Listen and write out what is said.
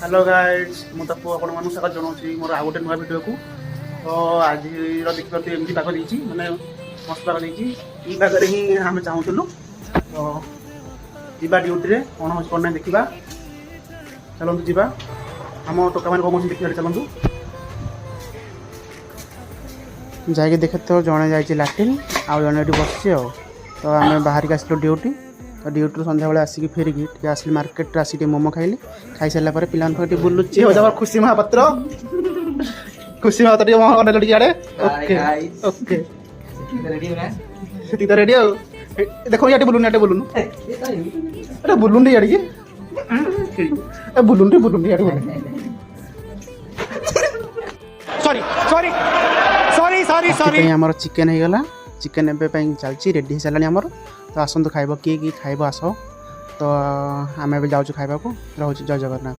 Hello guides मु तपु आपण मानु स्वागत जनाऊँ मोर आउ गोटे नुआ भिडियो को। तो आज देखिए एमती पाग देती मैंने मस्त पाग देती ये पागे ही आम चाहूँ तो जा ड्यूटी कौन हो कौन ना देखा चलतु जा आम टोका मैंने कौन देखिए चलतु जाके देखे तो जड़े जा लाट्रिन आउ जड़े ये बस तो आम बाहर की आसलु ड्यूटी तो ड्यूटी सन्ध्या बेले आसिक फेरिकी आसली मार्केट आसिक मोमो खाइली खाई सारा पर पिला बुलुची खुशी महापात्र खुशी महापात्र मोहन ओके ओके तो रेडी देखो ये बुलून ये बुलून अरे बुलून टे balloon balloon sorry sorry sorry sorry sorry हमर चिकन हो गला चिकन एवं चलती रेडी हो सारे आमर तो आसतु खाइब किए खाइब आस तो आम ए जाऊँ खाइबा को रोचे जय जगन्नाथ।